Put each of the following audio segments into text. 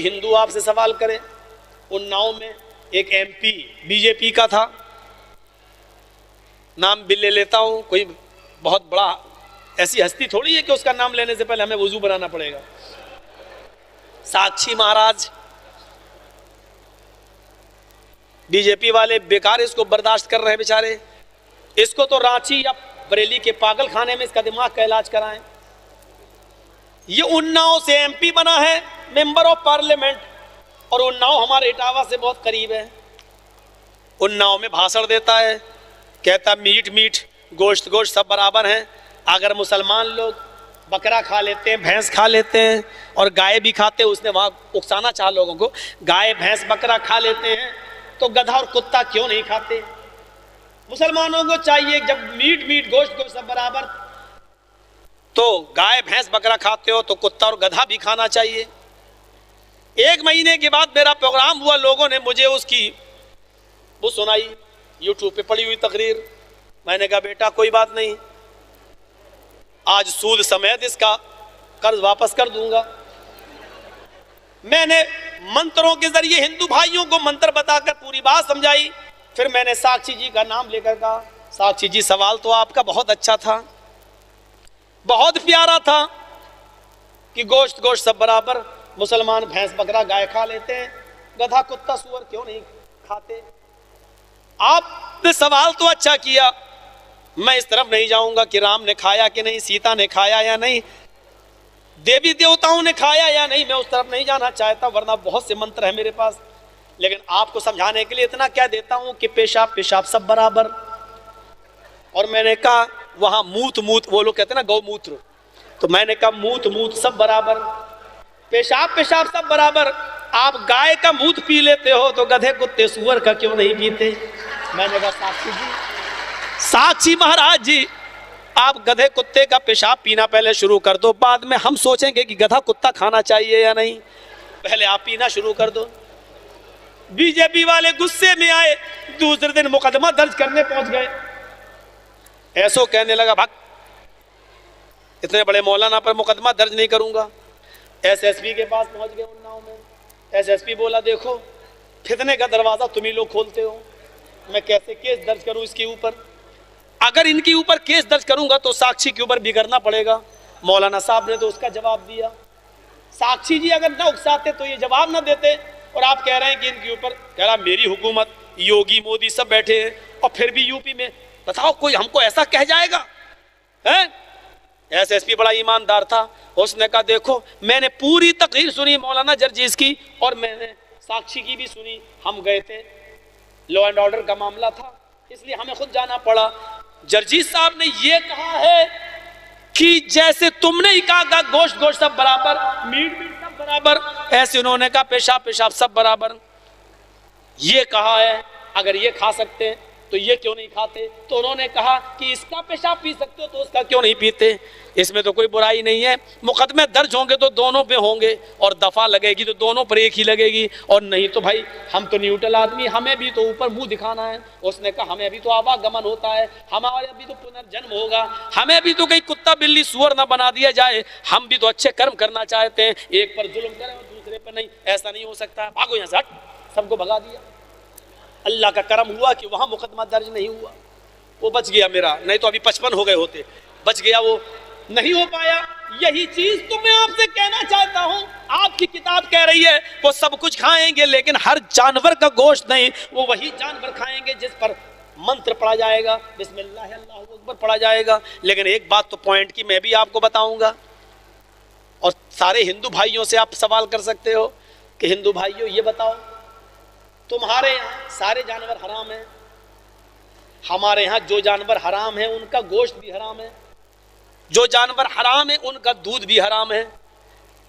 हिंदू आपसे सवाल करे, उन्नाव में एक एमपी बीजेपी का था, नाम भी ले लेता हूं, कोई बहुत बड़ा ऐसी हस्ती थोड़ी है कि उसका नाम लेने से पहले हमें वजू बनाना पड़ेगा। साक्षी महाराज, बीजेपी वाले बेकार इसको बर्दाश्त कर रहे हैं बेचारे। इसको तो रांची या बरेली के पागल खाने में इसका दिमाग का इलाज कराएं। ये उन्नाव से एमपी बना है, मेंबर ऑफ पार्लियामेंट, और उन्नाव हमारे इटावा से बहुत करीब है। उन्नाव में भाषण देता है, कहता मीट मीट गोश्त गोश्त सब बराबर हैं। अगर मुसलमान लोग बकरा खा लेते हैं, भैंस खा लेते हैं और गाय भी खाते हैं, उसने वहां उकसाना चाहा लोगों को, गाय भैंस बकरा खा लेते हैं तो गधा और कुत्ता क्यों नहीं खाते? मुसलमानों को चाहिए जब मीट मीट गोश्त गोश्त सब बराबर, तो गाय भैंस बकरा खाते हो तो कुत्ता और गधा भी खाना चाहिए। 1 महीने के बाद मेरा प्रोग्राम हुआ, लोगों ने मुझे उसकी वो सुनाई, यूट्यूब पे पड़ी हुई तकरीर। मैंने कहा बेटा कोई बात नहीं, आज सूद समेत इसका कर्ज वापस कर दूंगा। मैंने मंत्रों के जरिए हिंदू भाइयों को मंत्र बताकर पूरी बात समझाई। फिर मैंने साक्षी जी का नाम लेकर कहा, साक्षी जी सवाल तो आपका बहुत अच्छा था, बहुत प्यारा था कि गोश्त गोश्त सब बराबर, मुसलमान भैंस बकरा गाय खा लेते हैं, गधा कुत्ता सुअर क्यों नहीं खाते? आपने सवाल तो अच्छा किया, मैं इस तरफ नहीं जाऊंगा कि राम ने खाया कि नहीं, सीता ने खाया या नहीं, देवी देवताओं ने खाया या नहीं, मैं उस तरफ नहीं जाना चाहता, वरना बहुत से मंत्र है मेरे पास। लेकिन आपको समझाने के लिए इतना क्या देता हूं कि पेशाब पेशाब सब बराबर। और मैंने कहा वहां मूत मूत, वो लोग कहते हैं ना गौमूत्र, तो मैंने कहा मूत मूत सब बराबर, पेशाब पेशाब सब बराबर। आप गाय का मूत पी लेते हो तो गधे कुत्ते सुअर का क्यों नहीं पीते? मैंने कहा साक्षी जी, साक्षी महाराज जी, आप गधे कुत्ते का पेशाब पीना पहले शुरू कर दो, बाद में हम सोचेंगे कि गधा कुत्ता खाना चाहिए या नहीं, पहले आप पीना शुरू कर दो। बीजेपी वाले गुस्से में आए, दूसरे दिन मुकदमा दर्ज करने पहुंच गए। ऐसो कहने लगा भाग, इतने बड़े मौलाना पर मुकदमा दर्ज नहीं करूंगा। एसएसपी के पास पहुंच गए उन्नाव में। एसएसपी बोला देखो फितने का दरवाजा तुम ही लोग खोलते हो, मैं कैसे केस दर्ज करूं इसके ऊपर? अगर इनके ऊपर केस दर्ज करूंगा तो साक्षी के ऊपर बिगड़ना पड़ेगा। मौलाना साहब ने तो उसका जवाब दिया। साक्षी जी अगर ना उकसाते तो ये जवाब ना देते, और आप कह रहे हैं कि इनके ऊपर, कह रहा मेरी हुकूमत, योगी मोदी सब बैठे हैं और फिर भी यूपी में, बताओ कोई हमको ऐसा कह जाएगा? हैं? एसएसपी बड़ा ईमानदार था, उसने कहा देखो मैंने पूरी तकरीर सुनी मौलाना जर्जीस की, और मैंने साक्षी की भी सुनी। हम गए थे, लॉ एंड ऑर्डर का मामला था, इसलिए हमें खुद जाना पड़ा। जर्जीस साहब ने ये कहा है कि जैसे तुमने ही कहा गोश्त गोश्त सब बराबर, मीट मीट सब बराबर, ऐसे उन्होंने कहा पेशाब पेशाब सब बराबर। ये कहा है अगर ये खा सकते हैं तो ये क्यों नहीं खाते? तो उन्होंने कहा कि इसका पेशाब पी सकते हो तो उसका क्यों नहीं पीते? इसमें तो कोई बुराई नहीं है। मुकदमे दर्ज होंगे तो दोनों पे होंगे, और दफा लगेगी तो दोनों पर एक ही लगेगी, और नहीं तो भाई हम तो न्यूट्रल आदमी, हमें भी तो ऊपर मुंह दिखाना है। उसने कहा हमें भी तो आवागमन होता है, हमारे भी तो पुनर्जन्म होगा, हमें भी तो कहीं कुत्ता बिल्ली सुअर ना बना दिया जाए, हम भी तो अच्छे कर्म करना चाहते हैं, एक पर जुल्म करें और दूसरे पर नहीं, ऐसा नहीं हो सकता। भागो यहाँ से, हट, सबको भगा दिया। अल्लाह का करम हुआ कि वहां मुकदमा दर्ज नहीं हुआ, वो बच गया मेरा, नहीं तो अभी 55 हो गए होते, बच गया, वो नहीं हो पाया। यही चीज तो मैं आपसे कहना चाहता हूं। आपकी किताब कह रही है वो सब कुछ खाएंगे लेकिन हर जानवर का गोश्त नहीं, वो वही जानवर खाएंगे जिस पर मंत्र पढ़ा जाएगा, बिस्मिल्लाह अल्लाहू अकबर पढ़ा जाएगा। लेकिन एक बात तो पॉइंट की मैं भी आपको बताऊंगा, और सारे हिंदू भाइयों से आप सवाल कर सकते हो कि हिंदू भाइयों ये बताओ, तुम्हारे यहाँ सारे जानवर हराम हैं, हमारे यहाँ जो जानवर हराम है उनका गोश्त भी हराम है, जो जानवर हराम है उनका दूध भी हराम है।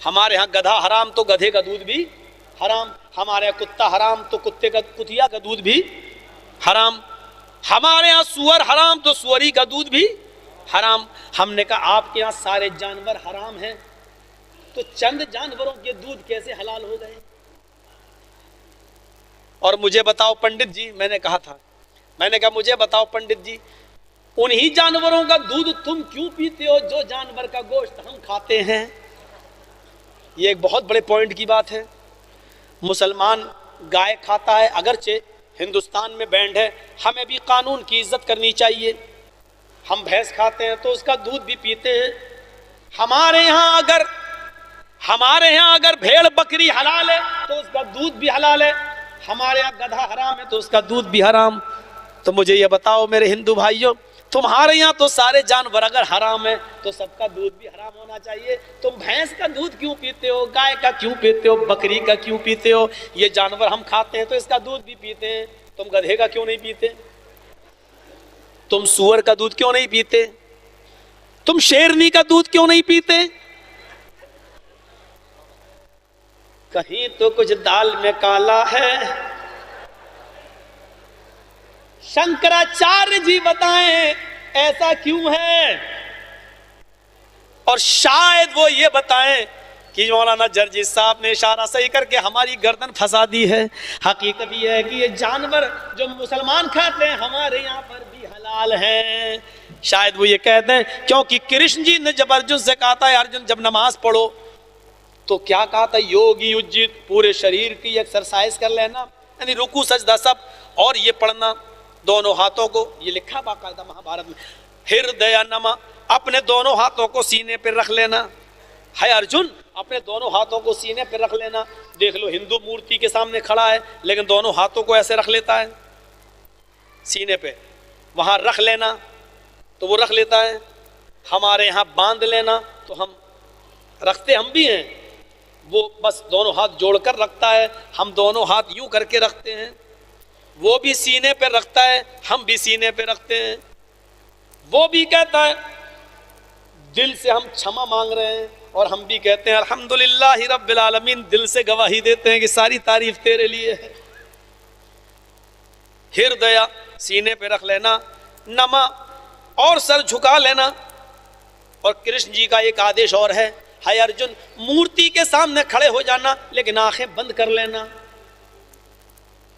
हमारे यहाँ गधा हराम तो गधे का दूध भी हराम, हमारे यहाँ कुत्ता हराम तो कुतिया का दूध भी हराम, हमारे यहाँ सुअर हराम तो सुअरी का दूध भी हराम। हमने कहा आपके यहाँ सारे जानवर हराम हैं, तो चंद जानवरों के दूध कैसे हलाल हो गए? और मुझे बताओ पंडित जी, मैंने कहा था, मैंने कहा मुझे बताओ पंडित जी, उन्हीं जानवरों का दूध तुम क्यों पीते हो जो जानवर का गोश्त हम खाते हैं? ये एक बहुत बड़े पॉइंट की बात है। मुसलमान गाय खाता है, अगरचे हिंदुस्तान में बैंड है, हमें भी कानून की इज्जत करनी चाहिए। हम भैंस खाते हैं तो उसका दूध भी पीते हैं। हमारे यहाँ अगर भेड़ बकरी हलाल है तो उसका दूध भी हलाल है। हमारे यहाँ गधा हराम है तो उसका दूध भी हराम। तो मुझे ये बताओ मेरे हिंदू भाइयों, तुम्हारे यहाँ तो सारे जानवर अगर हराम है तो सबका दूध भी हराम होना चाहिए। तुम भैंस का दूध क्यों पीते हो, गाय का क्यों पीते हो, बकरी का क्यों पीते हो? ये जानवर हम खाते हैं तो इसका दूध भी पीते हैं। तुम गधे का क्यों नहीं पीते? तुम सूअर का दूध क्यों नहीं पीते? तुम शेरनी का दूध क्यों नहीं पीते? कहीं तो कुछ दाल में काला है। शंकराचार्य जी बताएं ऐसा क्यों है, और शायद वो ये बताएं कि मौलाना जर्जी साहब ने इशारा सही करके हमारी गर्दन फंसा दी है। हकीकत ये है कि ये जानवर जो मुसलमान खाते हैं हमारे यहाँ पर भी हलाल हैं। शायद वो ये कहते हैं क्योंकि कृष्ण जी ने जब अर्जुन से कहा था, अर्जुन जब नमाज पढ़ो तो क्या कहा था, योगी उज्जित, पूरे शरीर की एक्सरसाइज कर लेना, यानी रुकू सजदा सब, और ये पढ़ना दोनों हाथों को, ये लिखा बाकायदा महाभारत में, हृदय नमा, अपने दोनों हाथों को सीने पर रख लेना है। अर्जुन अपने दोनों हाथों को सीने पर रख लेना। देख लो हिंदू मूर्ति के सामने खड़ा है लेकिन दोनों हाथों को ऐसे रख लेता है सीने पे, वहां रख लेना तो वो रख लेता है। हमारे यहाँ बांध लेना तो हम रखते हम भी हैं, वो बस दोनों हाथ जोड़कर रखता है, हम दोनों हाथ यूं करके रखते हैं। वो भी सीने पे रखता है, हम भी सीने पे रखते हैं। वो भी कहता है दिल से हम क्षमा मांग रहे हैं, और हम भी कहते हैं अल्हम्दुलिल्लाह रब्बिल आलमीन, दिल से गवाही देते हैं कि सारी तारीफ तेरे लिए है। हृदय सीने पे रख लेना, नमा और सर झुका लेना। और कृष्ण जी का एक आदेश और है, हाय अर्जुन, मूर्ति के सामने खड़े हो जाना लेकिन आंखें बंद कर लेना।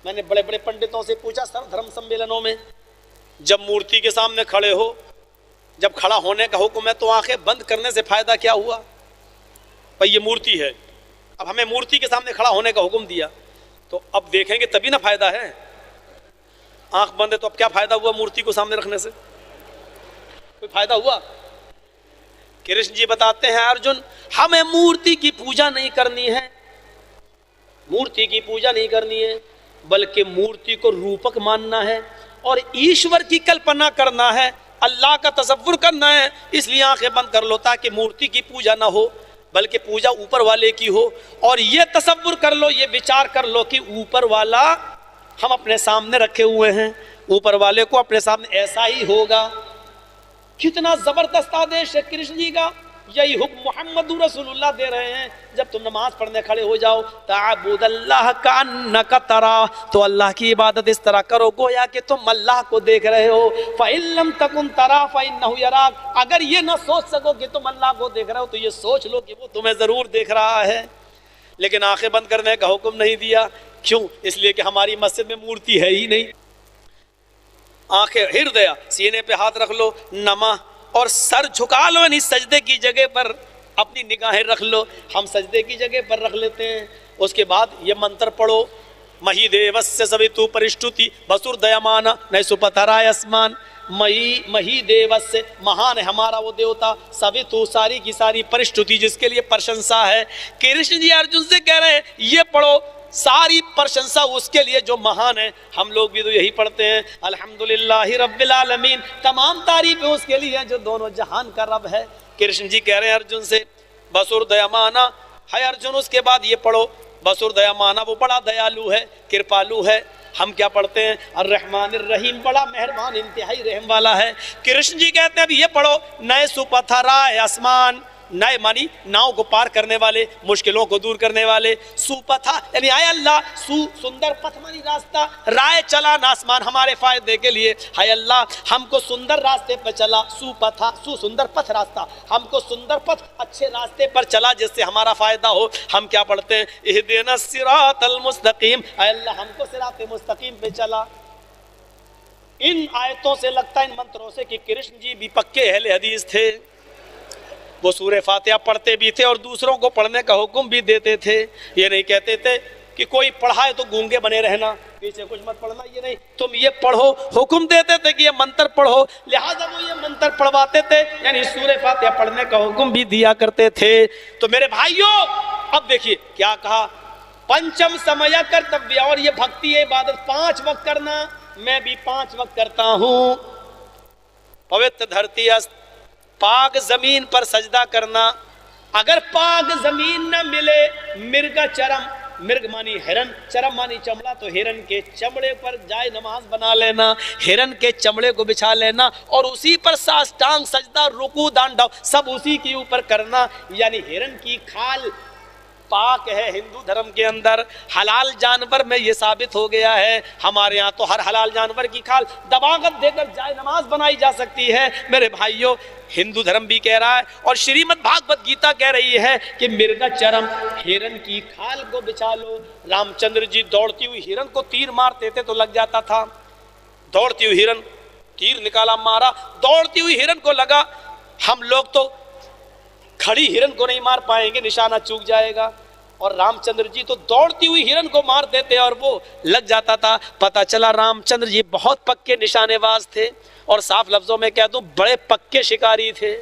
मैंने बड़े बड़े पंडितों से पूछा सर्व धर्म सम्मेलनों में, जब मूर्ति के सामने खड़े हो, जब खड़ा होने का हुक्म है तो आंखें बंद करने से फायदा क्या हुआ? भाई ये मूर्ति है, अब हमें मूर्ति के सामने खड़ा होने का हुक्म दिया तो अब देखेंगे तभी ना फायदा है। आंख बंद है तो अब क्या फायदा हुआ मूर्ति को सामने रखने से? कोई फायदा हुआ? कृष्ण जी बताते हैं अर्जुन, हमें मूर्ति की पूजा नहीं करनी है, मूर्ति की पूजा नहीं करनी है, बल्कि मूर्ति को रूपक मानना है और ईश्वर की कल्पना करना है, अल्लाह का तसव्वुर करना है। इसलिए आंखें बंद कर लो ताकि मूर्ति की पूजा ना हो बल्कि पूजा ऊपर वाले की हो। और ये तसव्वुर कर लो, ये विचार कर लो कि ऊपर वाला हम अपने सामने रखे हुए हैं, ऊपर वाले को अपने सामने ऐसा ही होगा। कितना जबरदस्त आदेश है कृष्ण जी का। यही हुक्म मोहम्मद रसूलुल्लाह दे रहे हैं, जब तुम नमाज पढ़ने खड़े हो जाओ, ताबुदल्लाह कान्नका तरा, तो अल्लाह की इबादत इस तरह करो गोया कि तुम अल्लाह को देख रहे हो। फ़इल्लम तकुन तरा फ़इन्नहु यराक, अगर ये ना सोच सको कि तुम अल्लाह को देख रहे हो तो ये सोच लो कि वो तुम्हें जरूर देख रहा है। लेकिन आंखें बंद करने का हुक्म नहीं दिया, क्यों? इसलिए कि हमारी मस्जिद में मूर्ति है ही नहीं। आंखें हृदय सीने पे हाथ रख लो, नमा और सर झुका लो, यानी सजदे की जगह पर अपनी निगाहें रख लो। हम सजदे की जगह पर रख लेते हैं। उसके बाद ये मंत्र पढ़ो, मही देवस्य सवितु परिष्टुति बसुर दयमान न सुपथराय अस्मान। मही देवस्य, महान है हमारा वो देवता, सवितु सारी की सारी, परिष्टुति जिसके लिए प्रशंसा है। कृष्ण जी अर्जुन से कह रहे हैं ये पढ़ो, सारी प्रशंसा उसके लिए जो महान है। हम लोग भी तो यही पढ़ते हैं, अल्हम्दुलिल्लाहि रब्बिल आलमीन, तमाम तारीफें उसके लिए हैं जो दोनों जहान का रब है। कृष्ण जी कह रहे हैं अर्जुन से बसुर दयामाना है अर्जुन। उसके बाद ये पढ़ो बसुर दयामाना, वो बड़ा दयालु है, कृपालु है। हम क्या पढ़ते हैं अर्रहमानिर रहीम, बड़ा मेहरबान इंतहाई रहम वाला है। कृष्ण जी कहते हैं अब ये पढ़ो, नए सुपथराय आसमान, नए मानी नाव को पार करने वाले, मुश्किलों को दूर करने वाले। सुपथा यानी आय अल्लाह, सु सुंदर पथ मानी रास्ता, राय चला आसमान हमारे फायदे के लिए। हाय अल्लाह हमको सुंदर रास्ते पर चला, सुपथा सु सुंदर पथ रास्ता, हमको सुंदर पथ अच्छे रास्ते पर चला जिससे हमारा फायदा हो। हम क्या पढ़ते हैं इहदिना सिरातल मुस्तकीम, हाय अल्लाह हमको सिराते मुस्तकीम पे चला। इन आयतों से लगता है, इन मंत्रों से, कि कृष्ण जी भी पक्के अहले हदीस थे। वो सूरह फातिहा पढ़ते भी थे और दूसरों को पढ़ने का हुक्म भी देते थे। ये नहीं कहते थे कि कोई पढ़ाए तो गूंगे बने रहना, पीछे कुछ मत पढ़ना, ये नहीं, तुम ये पढ़ो। हुक्म देते थे कि ये मंत्र पढ़ो, लिहाजा वो ये मंत्र पढ़वाते थे, यानी सूरह फातिहा पढ़ने का हुक्म भी दिया करते थे। तो मेरे भाइयों, अब देखिए क्या कहा, पंचम समय कर्तव्य, और ये भक्ति है, इबादत 5 वक्त करना, मैं भी 5 वक्त करता हूं। पवित्र धरती पाक जमीन पर सजदा करना, अगर पाक जमीन न मिले, मृग चरम, मृग मानी हिरन, चरम मानी चमड़ा, तो हिरन के चमड़े पर जाए नमाज बना लेना, हिरन के चमड़े को बिछा लेना और उसी पर साष्टांग सजदा, रुकू, दांडव सब उसी के ऊपर करना। यानी हिरन की खाल पाक है हिंदू धर्म के अंदर, हलाल जानवर में ये साबित हो गया है। हमारे यहाँ तो हर हलाल जानवर की खाल दबागत देकर जाए नमाज बनाई जा सकती है। मेरे भाइयों, हिंदू धर्म भी कह रहा है और श्रीमद् भागवत गीता कह रही है कि मृग चरम, हिरन की खाल को बिछा लो। रामचंद्र जी दौड़ती हुई हिरन को तीर मारते थे तो लग जाता था, दौड़ती हुई हिरन, तीर निकाला, मारा, दौड़ती हुई हिरन को लगा। हम लोग तो खड़ी हिरन को नहीं मार पाएंगे, निशाना चूक जाएगा, और रामचंद्र जी तो दौड़ती हुई हिरन को मार देते और वो लग जाता था। पता चला रामचंद्र जी बहुत पक्के निशानेबाज थे और साफ लफ्जों में कह दूं बड़े पक्के शिकारी थे।